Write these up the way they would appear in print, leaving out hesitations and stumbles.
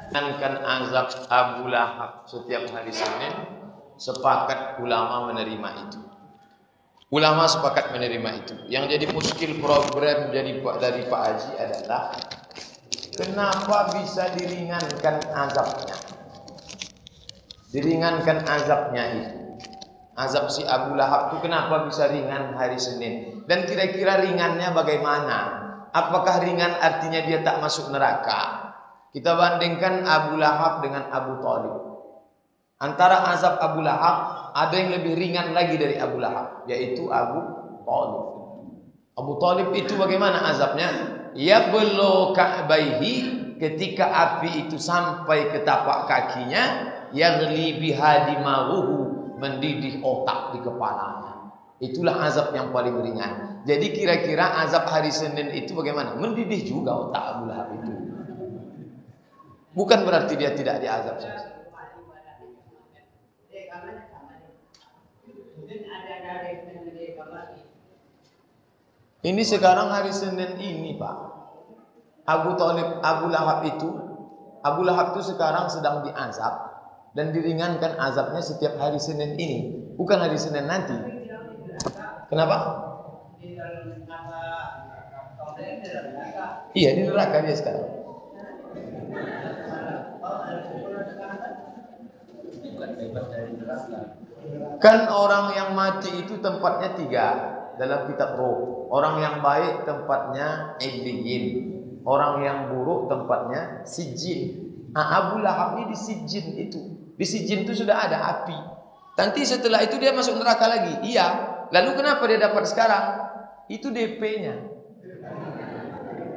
Kan azab Abu Lahab setiap hari Senin, sepakat ulama menerima itu. Ulama sepakat menerima itu. Yang jadi muskil program dari Pak Haji adalah kenapa bisa diringankan azabnya? Diringankan azabnya itu. Azab si Abu Lahab itu kenapa bisa ringan hari Senin? Dan kira-kira ringannya bagaimana? Apakah ringan artinya dia tak masuk neraka? Kita bandingkan Abu Lahab dengan Abu Thalib. Antara azab Abu Lahab ada yang lebih ringan lagi dari Abu Lahab, yaitu Abu Thalib. Abu Thalib itu bagaimana azabnya? Yablu ka'baihi, ketika api itu sampai ke tapak kakinya, yaghli biha dimaghuhu, mendidih otak di kepalanya. Itulah azab yang paling ringan. Jadi kira-kira azab hari Senin itu bagaimana? Mendidih juga otak Abu Lahab itu. Bukan berarti dia tidak diazab saja. Ini sekarang hari Senin ini, Pak. Abu Lahab itu sekarang sedang diazab dan diringankan azabnya setiap hari Senin ini, bukan hari Senin nanti. Kenapa? Iya, di neraka dia sekarang. Kan orang yang mati itu tempatnya 3 dalam kitab roh. Orang yang baik tempatnya Illiyin, orang yang buruk tempatnya Sijjin. Abu Lahab ini di Sijjin itu. Di Sijjin itu sudah ada api. Nanti setelah itu dia masuk neraka lagi. Iya. Lalu kenapa dia dapat sekarang? Itu DP-nya.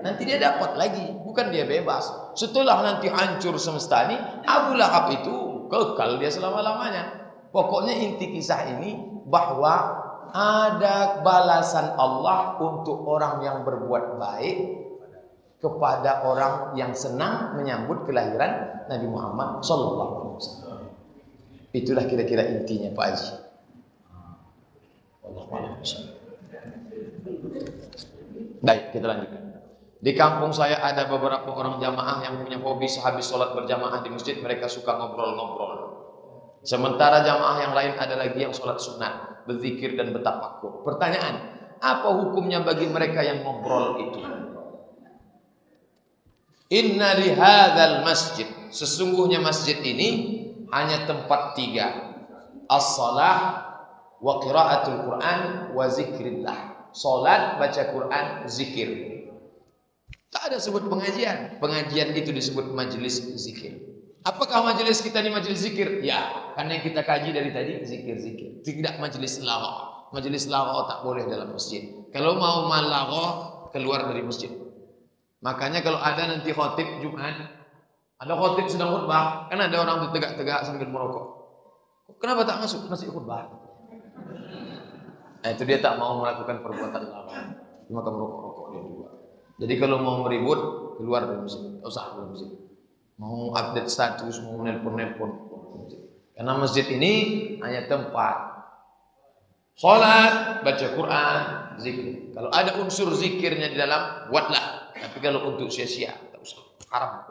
Nanti dia dapat lagi, bukan dia bebas. Setelah nanti hancur semesta ini, Abu Lahab itu kekal dia selama-lamanya. Pokoknya inti kisah ini bahwa ada balasan Allah untuk orang yang berbuat baik kepada orang yang senang menyambut kelahiran Nabi Muhammad SAW. Itulah kira-kira intinya, Pak Haji. Baik, kita lanjutkan. Di kampung saya ada beberapa orang jamaah yang punya hobi sehabis sholat berjamaah di masjid mereka suka ngobrol-ngobrol. Sementara jamaah yang lain ada lagi yang sholat sunat, berzikir dan bertafakur. Pertanyaan, apa hukumnya bagi mereka yang ngobrol itu? Inna lihadzal masjid, sesungguhnya masjid ini hanya tempat 3. As-salah wa qiraatul Quran wa zikrillah. Salat, baca Quran, zikir. Tak ada sebut pengajian. Pengajian itu disebut majelis zikir. Apakah majelis kita ini majelis zikir? Ya, karena yang kita kaji dari tadi zikir-zikir. Tidak majelis lagha. Majelis lagha tak boleh dalam masjid. Kalau mau lagha, keluar dari masjid. Makanya kalau ada nanti khotib Jumat, ada khotib sedang khutbah, kan ada orang tuh tegak-tegak sambil merokok. Kenapa tak masuk masjid khutbah? Nah, itu dia tak mau melakukan perbuatan lagha. Maka merokok-rokok dia juga. Jadi kalau mau meribut, keluar dari masjid. Tak usah dari masjid. Mau update status, mau nelpon-nelpon. Karena masjid ini hanya tempat sholat, baca Quran, zikir. Kalau ada unsur zikirnya di dalam, buatlah. Tapi kalau untuk sia-sia, tak usah. Haram.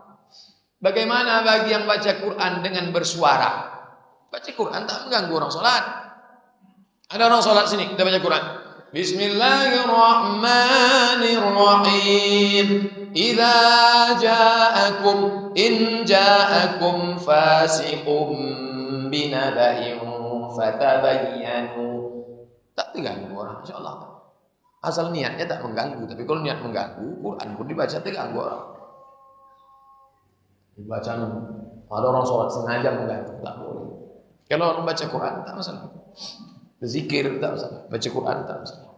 Bagaimana bagi yang baca Quran dengan bersuara? Baca Quran tak mengganggu orang sholat. Ada orang sholat sini, kita baca Quran. Bismillahirrahmanirrahim. Idza ja'akum in ja'akum fasiqun binaba'in fatabayyanu. Tak terganggu orang, insyaallah. Asal niatnya tak mengganggu. Tapi kalau niat mengganggu, Quran pun dibaca terganggu orang. Dibaca ada orang sholat sengaja mengganggu, tak boleh. Kalau orang baca Quran tak masalah. Zikir tak masalah, baca Quran tak masalah.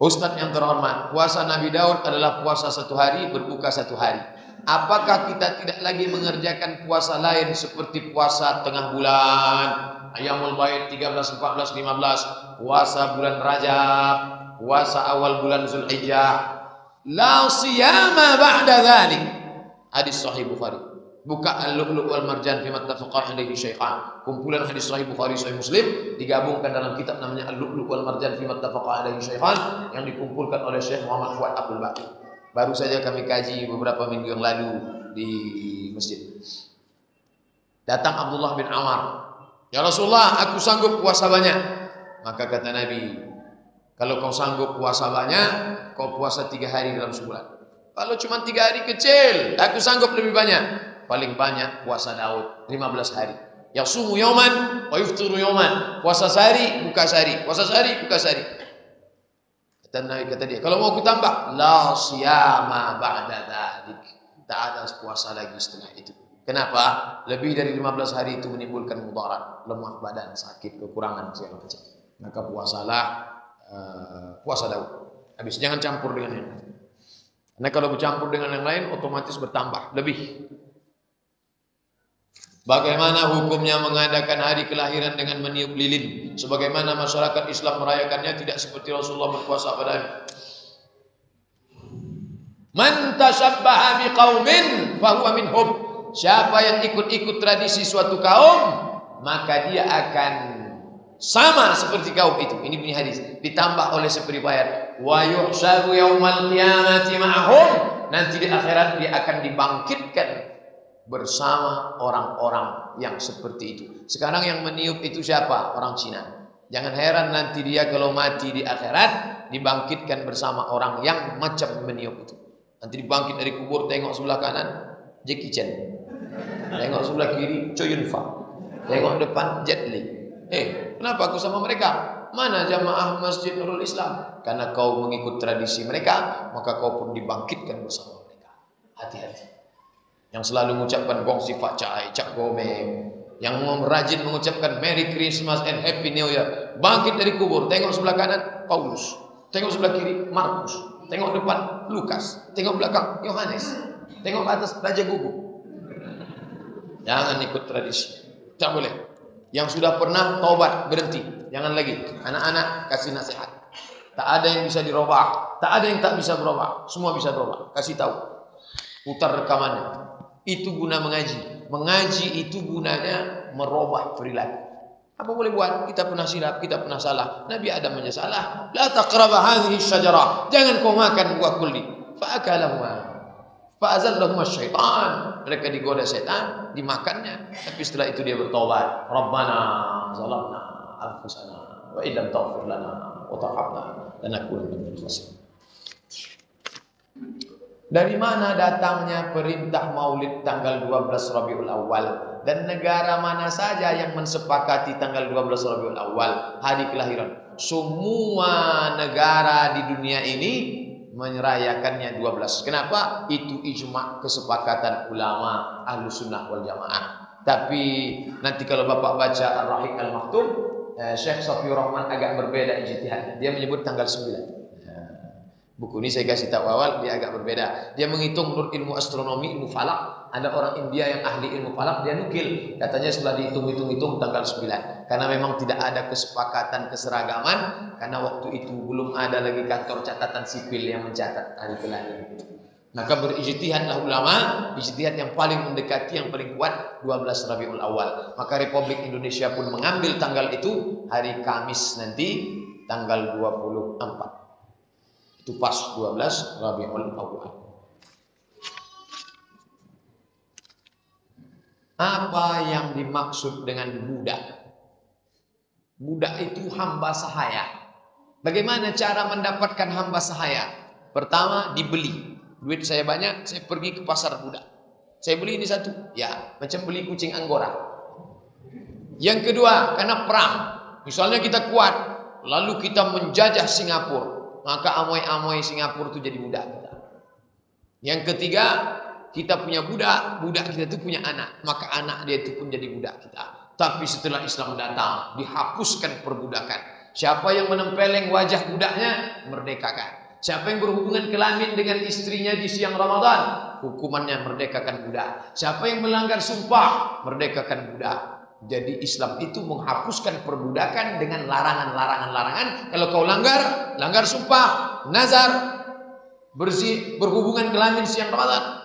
Ustaz yang terhormat, puasa Nabi Daud adalah puasa 1 hari, berbuka 1 hari. Apakah kita tidak lagi mengerjakan puasa lain seperti puasa tengah bulan, Ayyamul Bait 13, 14, 15, puasa bulan Rajab, puasa awal bulan Zulhijjah? La siyama ba'da dzalik. Hadis sahih Bukhari. Buka Al-Lu'lu' wal Marjan fi mattafaqa alaihi syaikhan. Kumpulan hadis sahih Bukhari, sahih Muslim digabungkan dalam kitab namanya Al-Lu'lu' wal Marjan fi mattafaqa alaihi syaikhan yang dikumpulkan oleh Syekh Muhammad Fuad Abdul Baqi. Baru saja kami kaji beberapa minggu yang lalu di masjid. Datang Abdullah bin Amr. Ya Rasulullah, aku sanggup puasa banyak. Maka kata Nabi, kalau kau sanggup puasa banyak, kau puasa 3 hari dalam sebulan. Kalau cuma 3 hari kecil, aku sanggup lebih banyak. Paling banyak puasa Daud 15 hari. Yasumu yauman wa yuftiru yauman. Puasa sehari, buka sehari. Puasa sehari, buka sehari. Kata Nabi, kata dia, kalau mau aku tambah, la siyama ba'da dzalik. Tak ada puasa lagi setelah itu. Kenapa? Lebih dari 15 hari itu menimbulkan mudarat, lemah badan, sakit, kekurangan segala macam. Maka puasalah puasa Daud. Habis, jangan campur dengan yang lain. Karena kalau bercampur dengan yang lain otomatis bertambah lebih. Bagaimana hukumnya mengadakan hari kelahiran dengan meniup lilin? Sebagaimana masyarakat Islam merayakannya, tidak seperti Rasulullah berpuasa padanya. Man tashabbaha biqaumin fahuwa minhum. Siapa yang ikut-ikut tradisi suatu kaum, maka dia akan sama seperti kaum itu. Ini bunyi hadis. Ditambah oleh seperti ayat. Wa yuhsyaru yaumal qiyamati ma'hum. Nanti di akhirat dia akan dibangkitkan bersama orang-orang yang seperti itu. Sekarang yang meniup itu siapa? Orang Cina. Jangan heran nanti dia kalau mati di akhirat dibangkitkan bersama orang yang macam meniup itu. Nanti dibangkit dari kubur, tengok sebelah kanan Jackie Chan, tengok sebelah kiri Chow Yun Fat, tengok depan Jet Li. Kenapa aku sama mereka? Mana jamaah Masjid Nurul Islam? Karena kau mengikut tradisi mereka, maka kau pun dibangkitkan bersama mereka. Hati-hati. Yang selalu mengucapkan gong sifat cai, cak gomeng, yang rajin mengucapkan Merry Christmas and Happy New Year, bangkit dari kubur, tengok sebelah kanan Paulus, tengok sebelah kiri Markus, tengok depan Lukas, tengok belakang Yohanes, tengok ke atas Raja Gugu. Jangan ikut tradisi, tak boleh. Yang sudah pernah taubat berhenti, jangan lagi. Anak-anak kasih nasihat. Tak ada yang bisa dirubah, tak ada yang tak bisa berubah, semua bisa berubah. Kasih tahu, putar rekamannya. Itu guna mengaji. Mengaji itu gunanya merubah perilaku. Apa boleh buat? Kita pernah silap, kita pernah salah. Nabi Adam aja salah. La taqraba hadhihi syajarah. Jangan kau makan buah kuldi. Fa'akalahuma. Fa'azallahuma syaitan. Mereka digoda setan, dimakannya. Tapi setelah itu dia bertobat. Rabbana zalamna anfusana wa illam taghfir lana wa tarhamna lanakunanna minal khasirin. Dari mana datangnya perintah maulid tanggal 12 Rabiul Awal? Dan negara mana saja yang mensepakati tanggal 12 Rabiul Awal hari kelahiran? Semua negara di dunia ini merayakannya 12. Kenapa? Itu ijma' kesepakatan ulama Ahlus Sunnah wal Jamaah. Tapi nanti kalau Bapak baca Ar-Rahiq Al-Maktum, Syekh Safiur Rahman agak berbeda ijtihadnya. Dia menyebut tanggal 9. Buku ini saya kasih tahu awal, dia agak berbeda. Dia menghitung menurut ilmu astronomi, ilmu falak. Ada orang India yang ahli ilmu falak, dia nukil. Katanya setelah dihitung-hitung tanggal 9. Karena memang tidak ada kesepakatan keseragaman. Karena waktu itu belum ada lagi kantor catatan sipil yang mencatat hari kelahiran. Maka berijtihadlah ulama, ijtihad yang paling mendekati, yang paling kuat 12 Rabiul Awal. Maka Republik Indonesia pun mengambil tanggal itu hari Kamis nanti, tanggal 24. Itu pas 12 Rabiul Awal. Apa yang dimaksud dengan budak? Budak itu hamba sahaya. Bagaimana cara mendapatkan hamba sahaya? Pertama, dibeli. Duit saya banyak, saya pergi ke pasar budak. Saya beli ini satu, ya, macam beli kucing Anggora. Yang kedua, karena perang. Misalnya kita kuat, lalu kita menjajah Singapura. Maka amoy-amoy Singapura itu jadi budak kita. Yang ketiga, kita punya budak, budak kita itu punya anak, maka anak dia itu pun jadi budak kita. Tapi setelah Islam datang, dihapuskan perbudakan. Siapa yang menempeleng wajah budaknya, merdekakan. Siapa yang berhubungan kelamin dengan istrinya di siang Ramadan, hukumannya merdekakan budak. Siapa yang melanggar sumpah, merdekakan budak. Jadi Islam itu menghapuskan perbudakan dengan larangan-larangan. Kalau kau langgar sumpah, nazar, berhubungan kelamin siang Ramadan,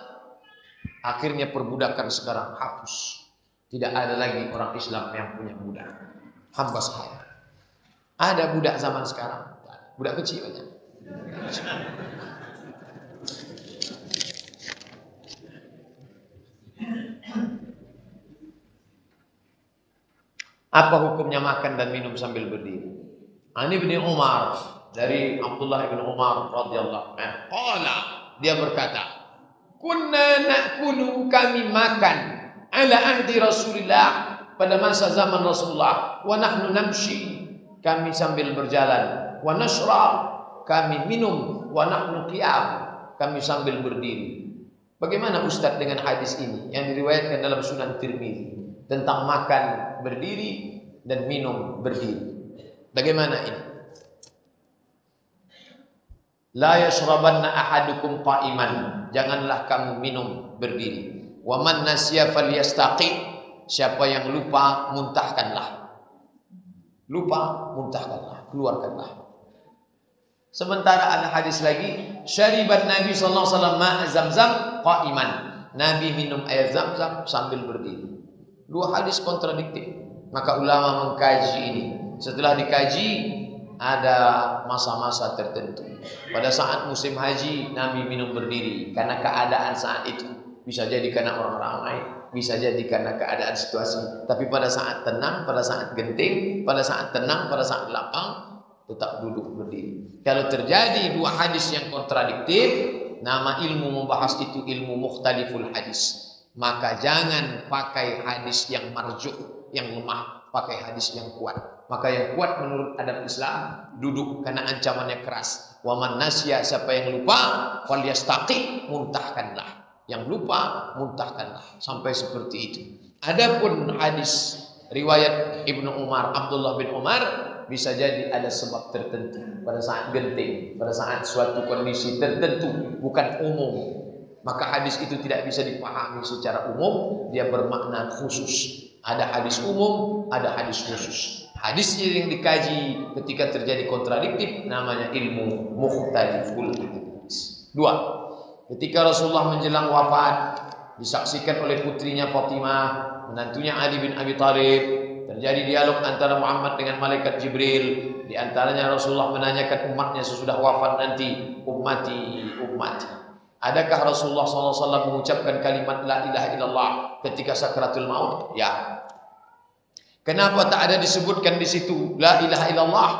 Akhirnya perbudakan sekarang hapus. Tidak ada lagi orang Islam yang punya budak. Hamba sahaya. Ada budak zaman sekarang. Budak kecil aja. Apa hukumnya makan dan minum sambil berdiri? Ani bin Umar, dari Abdullah bin Umar radhiyallahu anhu. Qala, dia berkata, kunna na'kulu, kami makan ala ahdi Rasulillah, pada masa zaman Rasulullah, wa nahnu namshi, kami sambil berjalan, wa nashrab, kami minum, wa nahnu qiyam, kami sambil berdiri. Bagaimana Ustaz dengan hadis ini yang diriwayatkan dalam Sunan Tirmizi tentang makan berdiri dan minum berdiri? Bagaimana ini? La yashrabanna ahadukum qa'iman, janganlah kamu minum berdiri. Wa man nasiya falyastaqi, siapa yang lupa muntahkanlah. Lupa muntahkanlah, keluarkanlah. Sementara ada hadis lagi, syariban Nabi sallallahu alaihi wasallam ma' Zamzam qa'iman, Nabi minum air Zamzam sambil berdiri. Dua hadis kontradiktif. Maka ulama mengkaji ini. Setelah dikaji, ada masa-masa tertentu. Pada saat musim haji, Nabi minum berdiri karena keadaan saat itu. Bisa jadi karena orang ramai, bisa jadi karena keadaan situasi. Tapi pada saat tenang, pada saat genting, pada saat tenang, pada saat lapang, tetap duduk berdiri. Kalau terjadi dua hadis yang kontradiktif, nama ilmu membahas itu ilmu mukhtaliful hadis. Maka jangan pakai hadis yang marju', yang lemah, pakai hadis yang kuat. Maka yang kuat menurut adab Islam, duduk karena ancamannya keras. Wa man nasya, siapa yang lupa, falyastaqi, muntahkanlah. Yang lupa, muntahkanlah. Sampai seperti itu. Adapun hadis riwayat Ibnu Umar, Abdullah bin Umar, bisa jadi ada sebab tertentu pada saat genting, pada saat suatu kondisi tertentu, bukan umum. Maka hadis itu tidak bisa dipahami secara umum, dia bermakna khusus. Ada hadis umum, ada hadis khusus. Hadis yang dikaji ketika terjadi kontradiktif namanya ilmu mukhtaliful hadis. Dua, ketika Rasulullah menjelang wafat, disaksikan oleh putrinya Fatimah, menantunya Ali bin Abi Thalib, terjadi dialog antara Muhammad dengan malaikat Jibril. Di antaranya Rasulullah menanyakan umatnya sesudah wafat nanti, ummati, ummati. Adakah Rasulullah SAW mengucapkan kalimat la ilaha illallah ketika sakratul maut? Ya. Kenapa tak ada disebutkan di situ la ilaha illallah?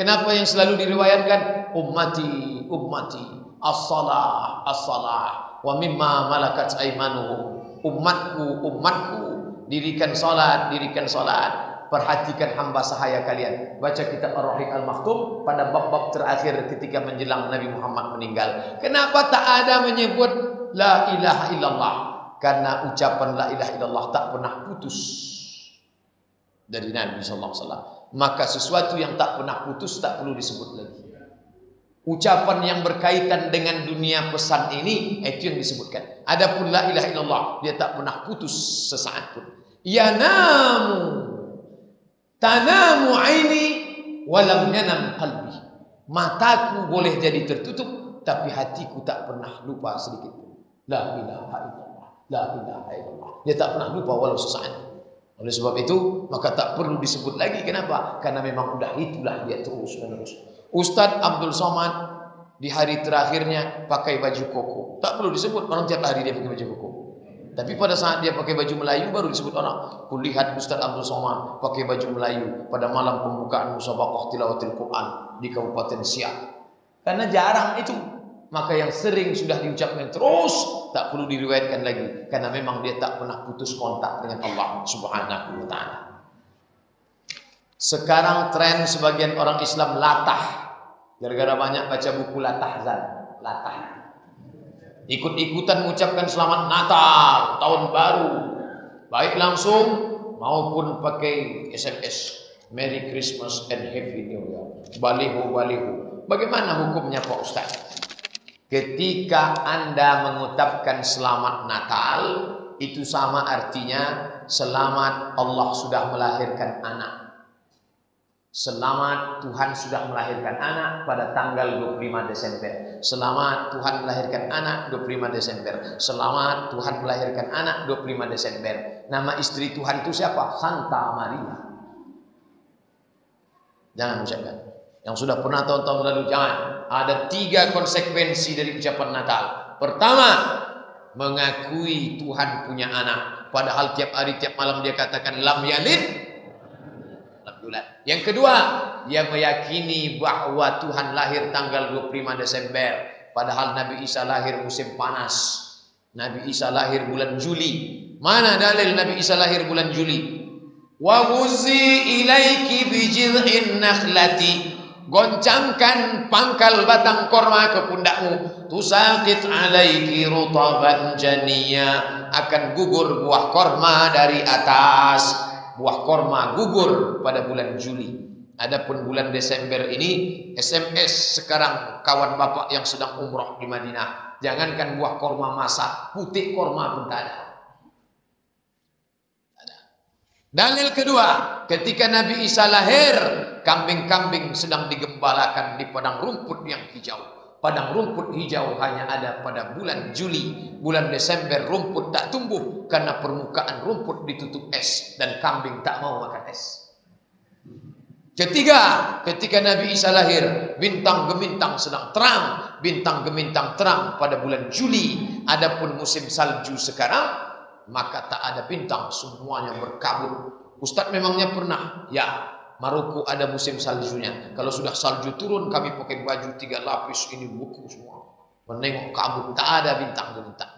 Kenapa yang selalu diriwayatkan ummati, ummati, as-salah, as-salah, wa mimma malakat aimanuhum, umatku, umatku, dirikan salat, dirikan salat. Perhatikan hamba sahaya kalian. Baca kitab Ar-Rahiq Al-Maktum pada bab-bab terakhir ketika menjelang Nabi Muhammad meninggal. Kenapa tak ada menyebut la ilaha illallah? Karena ucapan la ilaha illallah tak pernah putus dari Nabi sallallahu alaihi wasallam. Maka sesuatu yang tak pernah putus tak perlu disebut lagi. Ucapan yang berkaitan dengan dunia pesan ini itu yang disebutkan. Adapun la ilaha illallah dia tak pernah putus sesaat pun. Ya namu tanamu aini walam yanam qalbi. Mataku boleh jadi tertutup tapi hatiku tak pernah lupa sedikit pun. La ilaha illallah, la ilaha illallah. Dia tak pernah lupa walau sesaat. Oleh sebab itu maka tak perlu disebut lagi. Kenapa? Karena memang udah itulah dia terus menerus. Ustadz Abdul Somad di hari terakhirnya pakai baju koko. Tak perlu disebut, orang tiap hari dia pakai baju koko. Tapi pada saat dia pakai baju Melayu baru disebut orang. Kulihat Ustadz Abdul Somad pakai baju Melayu pada malam pembukaan musabaqah tilawatil Quran di Kabupaten Siak. Karena jarang itu. Maka yang sering sudah diucapkan terus tak perlu diriwayatkan lagi. Karena memang dia tak pernah putus kontak dengan Allah Subhanahu wa ta'ala. Sekarang tren sebagian orang Islam latah. Gara-gara banyak baca buku latahzan. Latah. Ikut-ikutan mengucapkan selamat Natal, tahun baru. Baik langsung maupun pakai SMS. Merry Christmas and Happy New Year. Baliho-baliho. Bagaimana hukumnya Pak Ustaz? Ketika Anda mengucapkan selamat Natal, itu sama artinya selamat Allah sudah melahirkan anak. Selamat Tuhan sudah melahirkan anak pada tanggal 25 Desember. Selamat Tuhan melahirkan anak 25 Desember. Selamat Tuhan melahirkan anak 25 Desember. Nama istri Tuhan itu siapa? Santa Maria. Jangan ucapkan. Yang sudah pernah tahun-tahun lalu jangan. Ada 3 konsekuensi dari ucapan Natal. Pertama, mengakui Tuhan punya anak. Padahal tiap hari tiap malam dia katakan lam yalid. Yang kedua, dia meyakini bahwa Tuhan lahir tanggal 25 Desember. Padahal Nabi Isa lahir musim panas. Nabi Isa lahir bulan Juli. Mana dalil Nabi Isa lahir bulan Juli? Wa huzi ilaiki bijid'in nakhlati. Goncangkan pangkal batang korma ke pundakmu. Tusaqit alaiki rutaban janiya. Akan gugur buah korma dari atas. Buah korma gugur pada bulan Juli. Adapun bulan Desember ini, SMS sekarang kawan bapak yang sedang umroh di Madinah. Jangankan buah korma masak, putih korma pun tak ada. Dalil kedua, ketika Nabi Isa lahir, kambing-kambing sedang digembalakan di padang rumput yang hijau. Padang rumput hijau hanya ada pada bulan Juli. Bulan Desember rumput tak tumbuh karena permukaan rumput ditutup es dan kambing tak mau makan es. Ketiga, ketika Nabi Isa lahir, bintang gemintang sedang terang. Bintang gemintang terang pada bulan Juli. Adapun musim salju sekarang, maka tak ada bintang, semuanya berkabut. Ustadz memangnya pernah? Ya. Maroko ada musim saljunya. Kalau sudah salju turun, kami pakai baju 3 lapis, ini buku semua. Menengok kabut, tak ada bintang-bintang.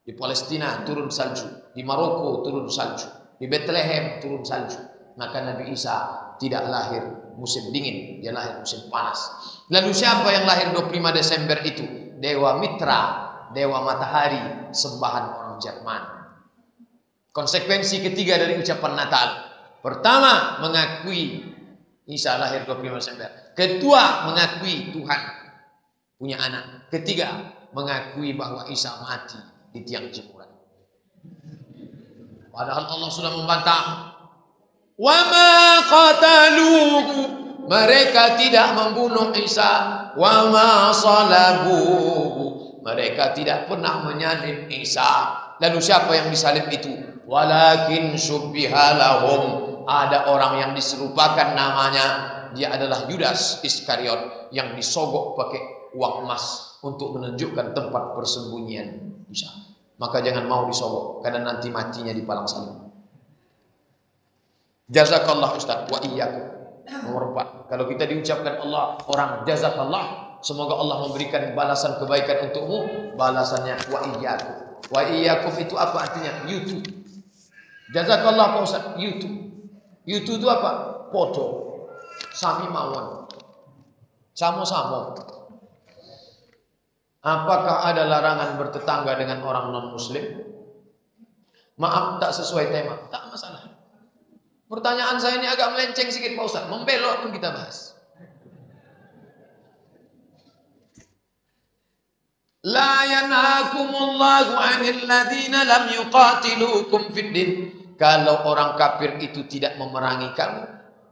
Di Palestina turun salju, di Maroko turun salju, di Bethlehem turun salju. Maka Nabi Isa tidak lahir musim dingin, dia lahir musim panas. Lalu siapa yang lahir 25 Desember itu? Dewa Mitra, dewa matahari, sembahan orang Jerman. Konsekuensi ketiga dari ucapan Natal. Pertama, mengakui Isa lahir 25 Desember. Kedua, mengakui Tuhan punya anak. Ketiga, mengakui bahwa Isa mati di tiang jemuran. Padahal Allah sudah membantah. Wa ma qataluhu, mereka tidak membunuh Isa. Wa ma salabuhu, mereka tidak pernah menyalib Isa. Lalu siapa yang disalib itu? Walakin syubbiha lahum, ada orang yang diserupakan namanya. Dia adalah Yudas Iskariot yang disogok pakai uang emas untuk menunjukkan tempat persembunyian Isa. Maka jangan mau disogok karena nanti matinya di palang salib. Jazakallah Ustaz wa iyyakum. Nomor 4. Kalau kita diucapkan Allah orang jazakallah, semoga Allah memberikan balasan kebaikan untukmu. Balasannya wa iyyakum. Wa iyyakum itu apa artinya? YouTube. Jazakallah Pak Ustaz, YouTube. YouTube itu apa? Podo. Sami mawon. Samo-samo. Apakah ada larangan bertetangga dengan orang non-muslim? Maaf, tak sesuai tema. Tak masalah. Pertanyaan saya ini agak melenceng sedikit Pak Ustaz. Membelok pun kita bahas. La yanhakumullahu 'anil ladzina lam yuqatilukum fid din. Kalau orang kafir itu tidak memerangi kamu,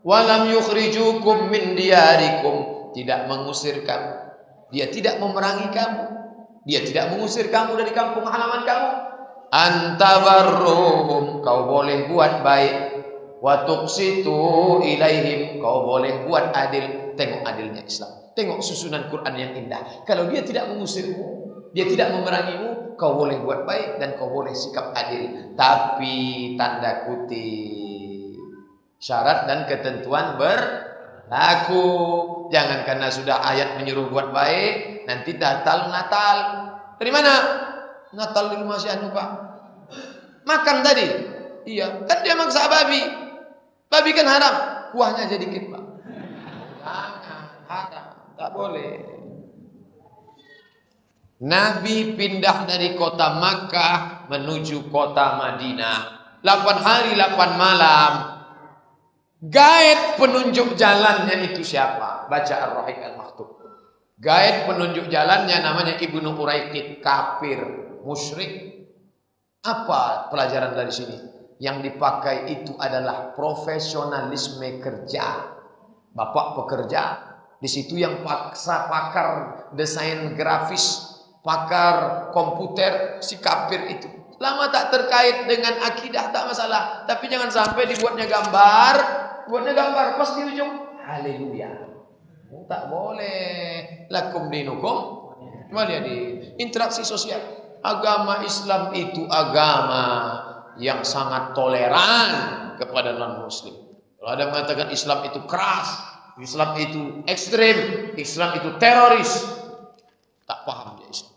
walam yukhrijukum min diyarikum, tidak mengusir kamu, dia tidak memerangi kamu, dia tidak mengusir kamu dari kampung halaman kamu, antabarruhum, kau boleh buat baik, wa tuqsitu ilaihim, kau boleh buat adil. Tengok adilnya Islam, tengok susunan Quran yang indah. Kalau dia tidak mengusirmu, dia tidak memerangimu, kau boleh buat baik dan kau boleh sikap adil. Tapi tanda kutip, syarat dan ketentuan berlaku. Jangan karena sudah ayat menyuruh buat baik, nanti Natal. Dari mana? Natal di rumah si Anu Pak. Makan tadi. Iya, kan dia maksa babi. Babi kan haram, kuahnya aja dikit Pak. Jangan, haram, tak boleh. Nabi pindah dari kota Makkah menuju kota Madinah. 8 hari 8 malam. Guide penunjuk jalannya itu siapa? Baca Ar-Rahiq Al-Makhtub. Guide penunjuk jalannya namanya Ibnu Uraiqid, kafir, musyrik. Apa pelajaran dari sini? Yang dipakai itu adalah profesionalisme kerja. Bapak pekerja, di situ yang pakar desain grafis, pakar komputer, si kafir itu. Lama tak terkait dengan akidah tak masalah, tapi jangan sampai dibuatnya gambar, pas di ujung haleluya. Tak boleh. Lakum dinukum waliyadin. Interaksi sosial. Agama Islam itu agama yang sangat toleran kepada non-muslim. Kalau ada yang mengatakan Islam itu keras, Islam itu ekstrem, Islam itu teroris, tak paham dia Islam.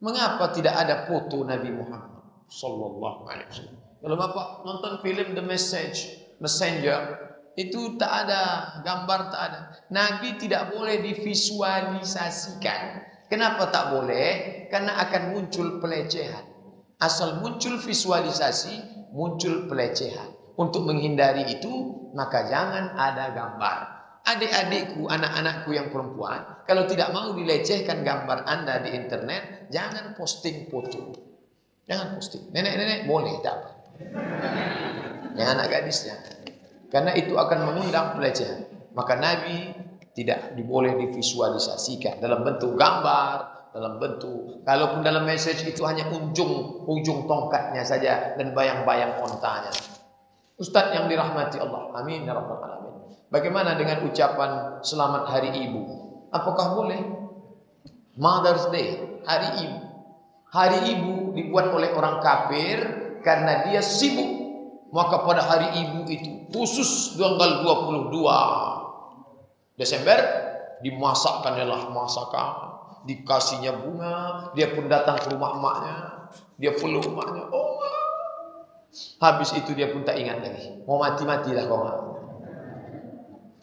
Mengapa tidak ada foto Nabi Muhammad sallallahu alaihi wasallam? Kalau Bapak nonton film The Messenger, itu tak ada gambar, tak ada. Nabi tidak boleh divisualisasikan. Kenapa tak boleh? Karena akan muncul pelecehan. Asal muncul visualisasi, muncul pelecehan. Untuk menghindari itu, maka jangan ada gambar. Adik-adikku, anak-anakku yang perempuan, kalau tidak mau dilecehkan gambar Anda di internet, jangan posting foto. Jangan posting. Nenek-nenek boleh, tak? Yang anak gadisnya. Karena itu akan mengundang pelecehan. Maka Nabi tidak boleh divisualisasikan dalam bentuk gambar, dalam bentuk, kalaupun dalam message itu hanya ujung tongkatnya saja dan bayang-bayang ontanya. Ustadz yang dirahmati Allah, amin ya rabbal alamin. Bagaimana dengan ucapan selamat hari ibu? Apakah boleh? Mother's Day, hari ibu. Hari ibu dibuat oleh orang kafir karena dia sibuk. Maka pada hari ibu itu, khusus tanggal 22 Desember, dimasakkanlah masakan, dikasihnya bunga, dia pun datang ke rumah emaknya, dia peluk emaknya. Oh, habis itu dia pun tak ingat lagi. Mau mati-matilah kau.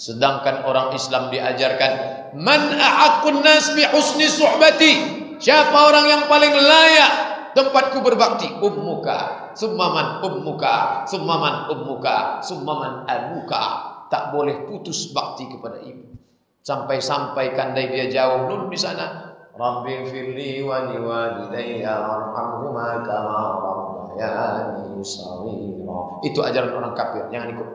Sedangkan orang Islam diajarkan, man a'aqqun nas bi husni suhbati. Siapa orang yang paling layak tempatku berbakti? Ummuka, summaman ummuka, summaman ummuka, summaman abuka. Tak boleh putus bakti kepada ibu. Sampai-sampai kandai dia jauh dulu di sana. Rabbi firli wa liwalidayya warhamhuma kama rabbayani shaghira. Itu ajaran orang kafir, jangan ikut.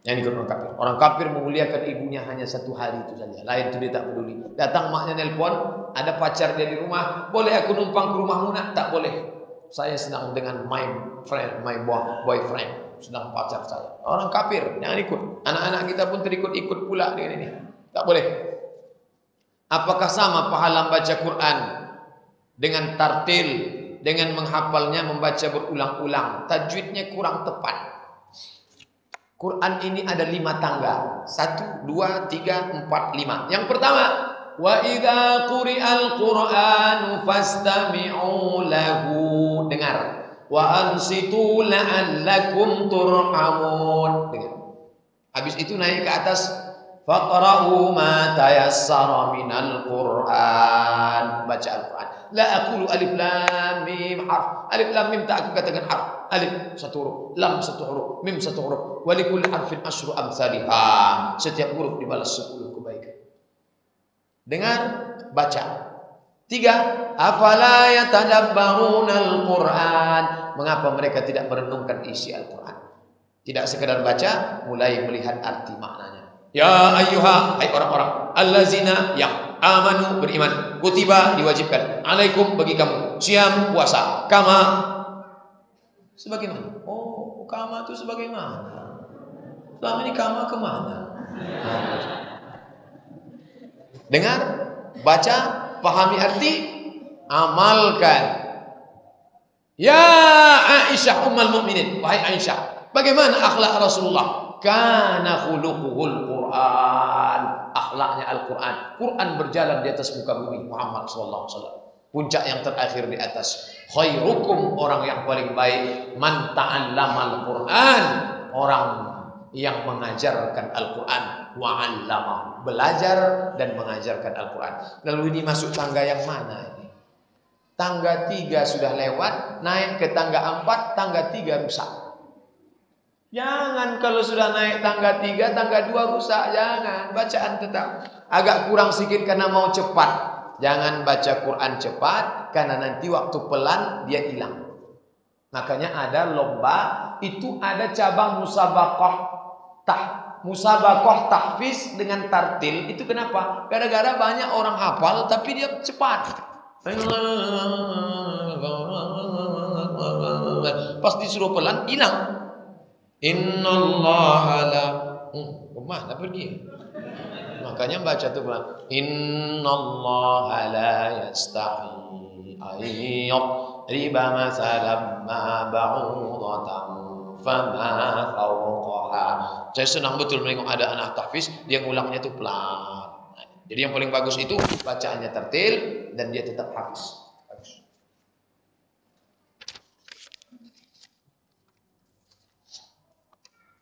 Jangan ikut orang kafir. Orang kafir memuliakan ibunya hanya 1 hari itu saja. Lain itu dia tak peduli. Datang maknya nelpon, ada pacar dia di rumah, boleh aku numpang ke rumahmu nak? Tak boleh. Saya sedang dengan my friend, my boyfriend, sedang pacar saya. Orang kafir, jangan ikut. Anak-anak kita pun terikut-ikut pula dengan ini. Tak boleh. Apakah sama pahala membaca Quran dengan tartil, dengan menghafalnya, membaca berulang-ulang? Tajwidnya kurang tepat. Quran ini ada 5 tangga. 1, 2, 3, 4, 5. Yang pertama, wa idza quri'al Qur'anu fastami'u lahu. Dengar. Wa ansitu la'allakum turhamun. Dengar. Habis itu naik ke atas, faqra'u ma tayassara minal Qur'an. Baca Al-Quran. La aqulu alif lam mim harf. Alif lam mim tak aku katakan harf. Alif 1 huruf, lam 1 huruf, mim 1 huruf. Wa likulli harfin asyru amsalihha. Setiap huruf dibalas 10 kebaikan. Dengar, baca. 3, afala yatadabbaruna al-Qur'an. Mengapa mereka tidak merenungkan isi Al-Quran? Tidak sekadar baca, mulai melihat arti maknanya. Ya ayyuha, hai orang-orang allazina yang amanu, beriman, kutiba, diwajibkan, alaikum, bagi kamu, siam, puasa, kama, sebagaimana. Oh, kama itu sebagaimana? Selama ini kama kemana? Dengar, baca, pahami arti, amalkan. Ya Aisyah ummul mukminin, wahai Aisyah, bagaimana akhlak Rasulullah? Kana khuluquhul Quran. Akhlaknya Al-Quran. Quran berjalan di atas muka bumi. Muhammad sallallahu alaihi wasallam. Puncak yang terakhir di atas. Khairukum, orang yang paling baik, man ta'allamal Quran, orang yang mengajarkan Al-Quran, wa 'allama, belajar dan mengajarkan Al-Quran. Lalu ini masuk tangga yang mana ini? Tangga 3 sudah lewat, naik ke tangga 4, tangga 3 rusak. Jangan kalau sudah naik tangga 3, tangga 2 rusak. Jangan, bacaan tetap agak kurang sedikit karena mau cepat. Jangan baca Quran cepat, karena nanti waktu pelan dia hilang. Makanya ada lomba, itu ada cabang musabaqah musabakoh tahfiz dengan tartil itu kenapa? Gara-gara banyak orang hafal tapi dia cepat. Pas disuruh pelan hilang. Innallaha la kemana pergi? Makanya baca tuh pelan. Innallaha la yastahi ayyad riba masalam ma ba'udatan fama fawqaha. Saya senang betul menengok ada anak tahfiz dia ngulangnya tuh pelan. Jadi yang paling bagus itu bacaannya tertil dan dia tetap hafiz. Bagus.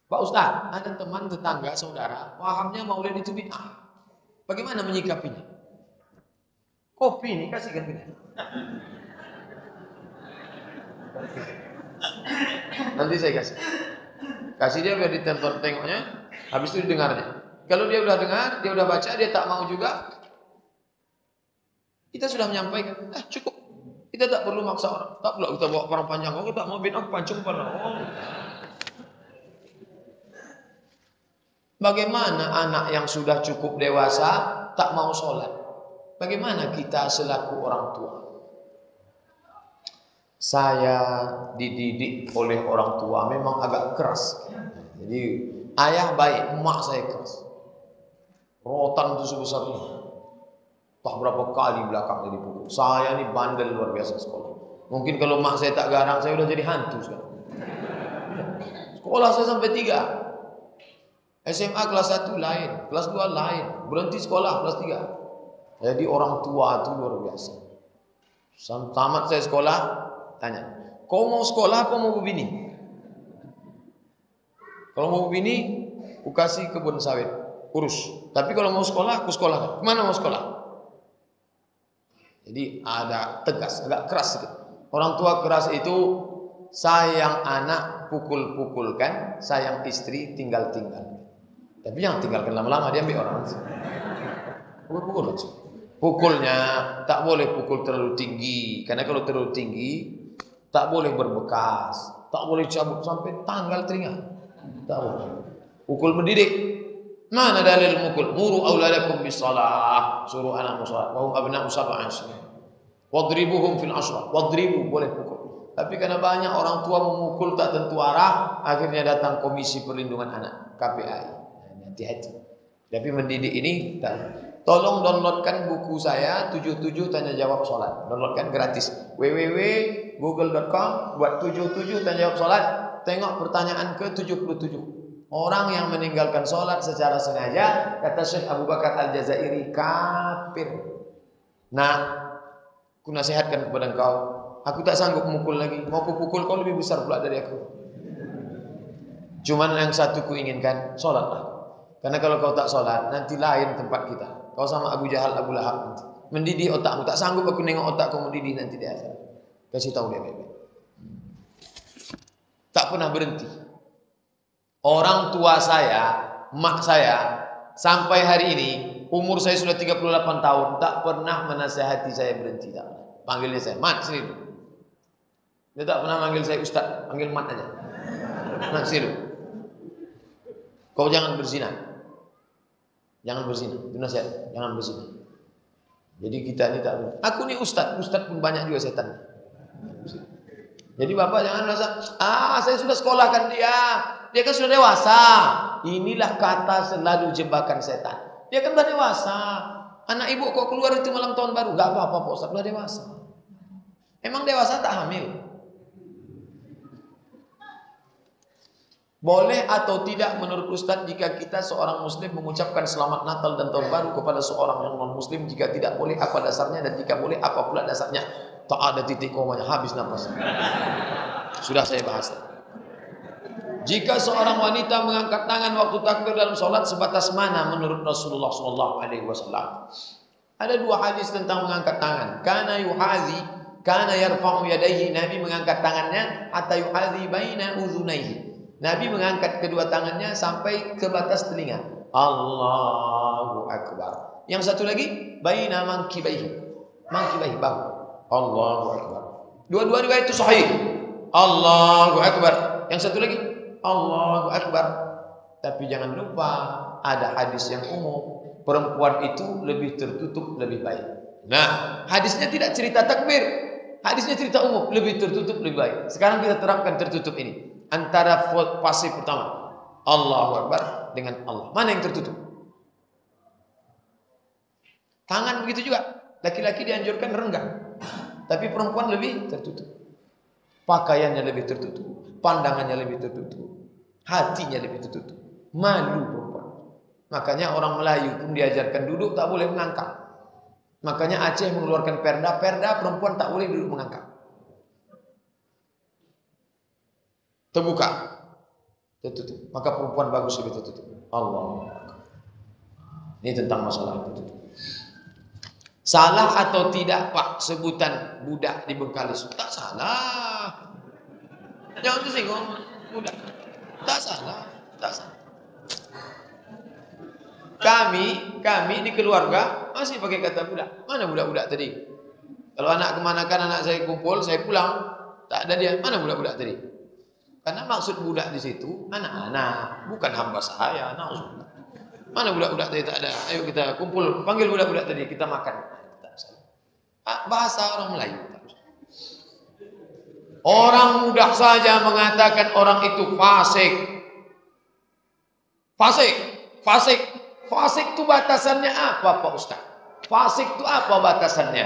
Pak Ustaz, ada teman tetangga saudara pahamnya maulid itu bid'ah. Bagaimana menyikapinya? Kopi ini kasihkan kita. Nanti saya kasih. Kasih dia biar ditonton tengoknya, habis itu didengarnya. Kalau dia udah dengar, dia udah baca, dia tak mau juga, kita sudah menyampaikan, cukup. Kita tak perlu maksa orang. Tak perlu kita bawa orang panjang. Oh, tak mau bid'ah pancung pada. Bagaimana anak yang sudah cukup dewasa tak mau sholat? Bagaimana kita selaku orang tua? Saya dididik oleh orang tua memang agak keras. Jadi ayah baik, emak saya keras. Rotan itu sebesar ini. Tak berapa kali belakangnya dipukul. Saya ini bandel luar biasa sekolah. Mungkin kalau emak saya tak garang, saya udah jadi hantu sekarang. Sekolah saya sampai 3. SMA kelas 1 lain, kelas 2 lain. Berhenti sekolah kelas 3. Jadi orang tua itu luar biasa. Tamat saya sekolah, tanya, kau mau sekolah apa mau bini? Kalau mau bini, aku kasih kebun sawit, urus. Tapi kalau mau sekolah, aku sekolah. Kemana mau sekolah? Jadi ada tegas, agak keras sedikit. Orang tua keras itu sayang anak pukul-pukulkan, sayang istri tinggal-tinggal. Tapi jangan tinggalkan lama-lama, dia ambil orang. Pukul-pukul aja. Pukulnya tak boleh pukul terlalu tinggi, karena kalau terlalu tinggi tak boleh berbekas, tak boleh cabut sampai tanggal telinga. Tak boleh. Pukul mendidik. Mana dalil mukul? Muru auladakum bisalah. Suruh anak salat. Wa hum abna'u sab'an sinin. Wadribuhum fil ashrah. Wadribu boleh pukul. Tapi karena banyak orang tua memukul tak tentu arah, akhirnya datang Komisi Perlindungan Anak, KPAI. Hati-hati. Tapi mendidik ini tolong downloadkan buku saya 77 tanya jawab salat. Downloadkan gratis. www.google.com buat 77 tanya jawab salat. Tengok pertanyaan ke-77. Orang yang meninggalkan salat secara sengaja, kata Syekh Abu Bakar Al-Jazairi, kafir. Nah, aku nasihatkan kepada engkau, aku tak sanggup memukul lagi. Mau aku pukul kau lebih besar pula dari aku. Cuman yang satu ku inginkan, salatlah. Karena kalau kau tak sholat, nanti lain tempat kita. Kau sama Abu Jahal, Abu Lahab nanti. Mendidih otakmu. Tak sanggup aku nengok otak kau mendidih nanti di akhirat. Kasih tahu dia baik-baik. Tak pernah berhenti. Orang tua saya, mak saya, sampai hari ini, umur saya sudah 38 tahun, tak pernah menasihati saya berhenti. Tak pernah. Panggilnya saya, Mat, sini. Dia tak pernah manggil saya Ustaz, panggil Mat aja. Mat, sini. Kau jangan berzina. Jangan berzina, itu nasihat, jangan berzina. Jadi kita ini tak. Aku ni ustaz pun banyak juga setan. Jadi bapak jangan rasa, saya sudah sekolahkan dia kan sudah dewasa. Inilah kata selalu jebakan setan. Dia kan sudah dewasa. Anak ibu kok keluar itu malam tahun baru, gak apa-apa Pak Ustaz, sudah dewasa. Emang dewasa tak hamil? Boleh atau tidak menurut Ustaz jika kita seorang muslim mengucapkan selamat Natal dan Tahun Baru kepada seorang yang non muslim? Jika tidak boleh, apa dasarnya? Dan jika boleh, apa pula dasarnya? Tak ada titik komanya, habis nafas. Sudah saya bahas. Jika seorang wanita mengangkat tangan waktu takbir dalam sholat, sebatas mana menurut Rasulullah SAW? Ada 2 hadis tentang mengangkat tangan. Kana yuhazi, kana yarfa'u yadayhi. Nabi mengangkat tangannya hatta yuhazi baina udhunaihi. Nabi mengangkat kedua tangannya sampai ke batas telinga. Allahu Akbar. Yang satu lagi, baina mankibaihi. Mankibaihi, bahu. Allahu Akbar. Dua-dua riwayat itu sahih. Allahu Akbar. Yang satu lagi, Allahu Akbar. Tapi jangan lupa ada hadis yang umum, perempuan itu lebih tertutup, lebih baik. Nah, hadisnya tidak cerita takbir, hadisnya cerita umum, lebih tertutup, lebih baik. Sekarang kita terapkan tertutup ini. Antara fase pertama, Allahu Akbar, dengan Allah. Mana yang tertutup? Tangan begitu juga. Laki-laki dianjurkan renggang, tapi perempuan lebih tertutup. Pakaiannya lebih tertutup, pandangannya lebih tertutup, hatinya lebih tertutup. Malu perempuan. Makanya orang Melayu pun diajarkan duduk tak boleh mengangkat. Makanya Aceh mengeluarkan perda perempuan tak boleh duduk mengangkat. Terbuka, tertutup. Maka perempuan bagus lebih tertutup. Allah. Ini tentang masalah tertutup. Salah atau tidak Pak sebutan budak di Bengkalis? Tak salah. Jangan tersinggung budak. Tak salah, tak salah. Kami di keluarga masih pakai kata budak. Mana budak-budak tadi? Kalau anak kemanakan anak saya kumpul, saya pulang, tak ada dia. Mana budak-budak tadi? Karena maksud budak di situ anak-anak, bukan hamba saya. Mana budak-budak tadi? Tak ada. Ayo kita kumpul, panggil budak-budak tadi, kita makan. Bahasa orang Melayu. Orang mudah saja mengatakan orang itu fasik. Fasik itu batasannya apa Pak Ustaz? Fasik itu apa batasannya?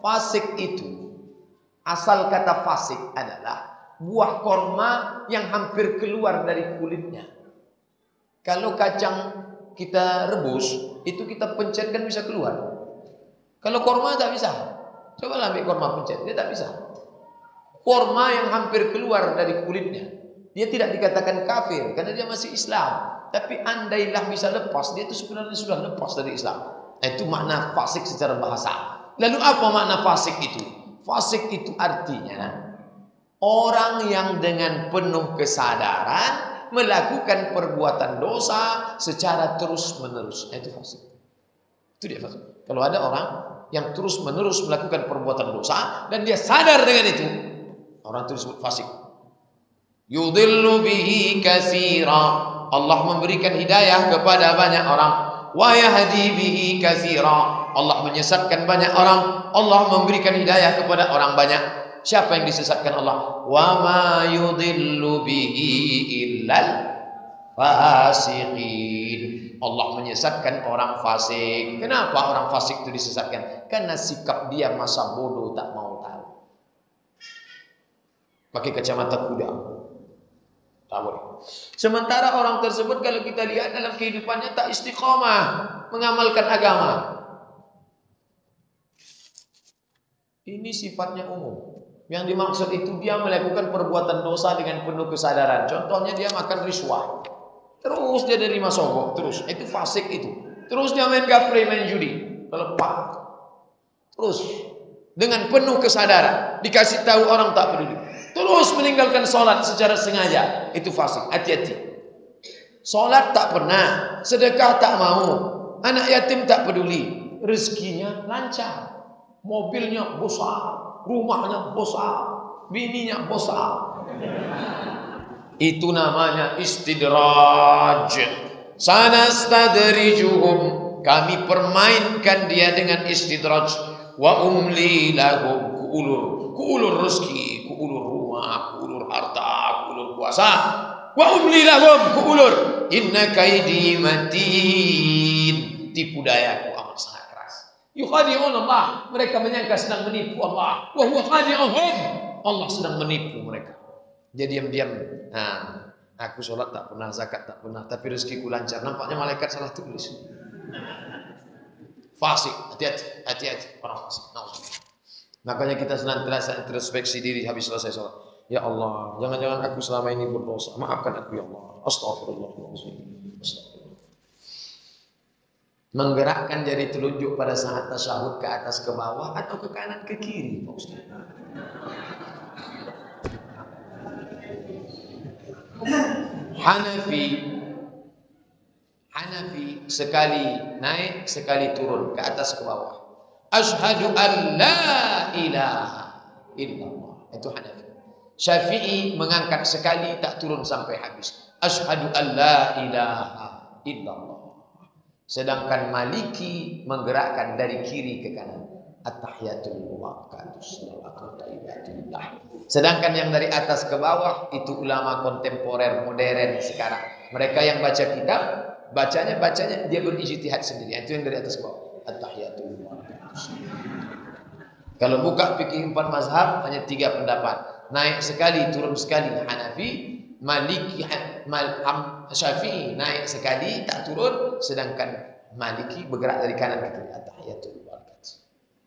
Fasik itu, asal kata fasik adalah buah korma yang hampir keluar dari kulitnya. Kalau kacang kita rebus, itu kita pencet kan bisa keluar. Kalau korma tak bisa. Coba ambil korma pencet, dia tak bisa. Korma yang hampir keluar dari kulitnya, dia tidak dikatakan kafir karena dia masih Islam. Tapi andailah bisa lepas, dia itu sebenarnya sudah lepas dari Islam. Itu makna fasik secara bahasa. Lalu apa makna fasik itu? Fasik itu artinya orang yang dengan penuh kesadaran melakukan perbuatan dosa secara terus-menerus. Itu fasik. Itu dia fasik. Kalau ada orang yang terus-menerus melakukan perbuatan dosa dan dia sadar dengan itu, orang itu disebut fasik. Yudhillu bihi katsira. Allah memberikan hidayah kepada banyak orang. Wa yahdi bihi katsira. Allah menyesatkan banyak orang. Allah memberikan hidayah kepada orang banyak. Siapa yang disesatkan Allah? Wa ma yudhillu bihi illal fasiqin. Allah menyesatkan orang fasik. Kenapa orang fasik itu disesatkan? Karena sikap dia masa bodoh, tak mau tahu. Pakai kacamata kuda. Tak boleh. Sementara orang tersebut kalau kita lihat dalam kehidupannya tak istiqomah mengamalkan agama. Ini sifatnya umum. Yang dimaksud itu dia melakukan perbuatan dosa dengan penuh kesadaran. Contohnya dia makan riswah. Terus dia nerima sogok, terus itu fasik itu. Terus dia main gapre, main judi, pelepah. Terus dengan penuh kesadaran, dikasih tahu orang tak peduli. Terus meninggalkan sholat secara sengaja, itu fasik. Hati-hati. Sholat tak pernah, sedekah tak mau, anak yatim tak peduli, rezekinya lancar, mobilnya besar, rumahnya besar, bininya besar. Itu namanya istidraj. Sanastadrijuhum, kami permainkan dia dengan istidraj. Wa umli lahum, kuulur rezeki, kuulur rumah, kuulur harta, kuulur kuasa. Wa umli lahum, kuulur. Inna kaidi matin. Tipu dayaku amat sangat keras. Yukhadi'un Allah, mereka menyangka sedang menipu Allah. Wa huwa khadi'uhum, Allah sedang menipu mereka. Dia diam-diam. Nah, aku sholat tak pernah, zakat tak pernah, tapi rezekiku lancar. Nampaknya malaikat salah tulis. Fasik, hati-hati orang fasik. Makanya kita senantiasa introspeksi diri habis selesai sholat. Ya Allah, jangan-jangan aku selama ini berdosa. Maafkan aku ya Allah. Astagfirullahaladzim. Menggerakkan jari telunjuk pada saat tasyahud ke atas ke bawah atau ke kanan ke kiri, Pak Ustaz? Hanafi sekali naik sekali turun ke atas ke bawah. Asyhadu an la ilaha illallah. Itu Hanafi. Syafi'i mengangkat sekali tak turun sampai habis. Asyhadu an la ilaha illallah. Sedangkan Maliki menggerakkan dari kiri ke kanan. At-tahiyatul mubarakatuh. Sedangkan yang dari atas ke bawah itu ulama kontemporer modern sekarang. Mereka yang baca kitab, bacanya dia berijtihad sendiri. Itu yang dari atas ke bawah. At-tahiyatul mubarakatuh. Kalau buka fikih 4 mazhab hanya 3 pendapat. Naik sekali, turun sekali. Hanafi, Maliki, Syafi'i naik sekali, tak turun. Sedangkan Maliki bergerak dari kanan ke kiri. At-tahiyatul mubarakatuh.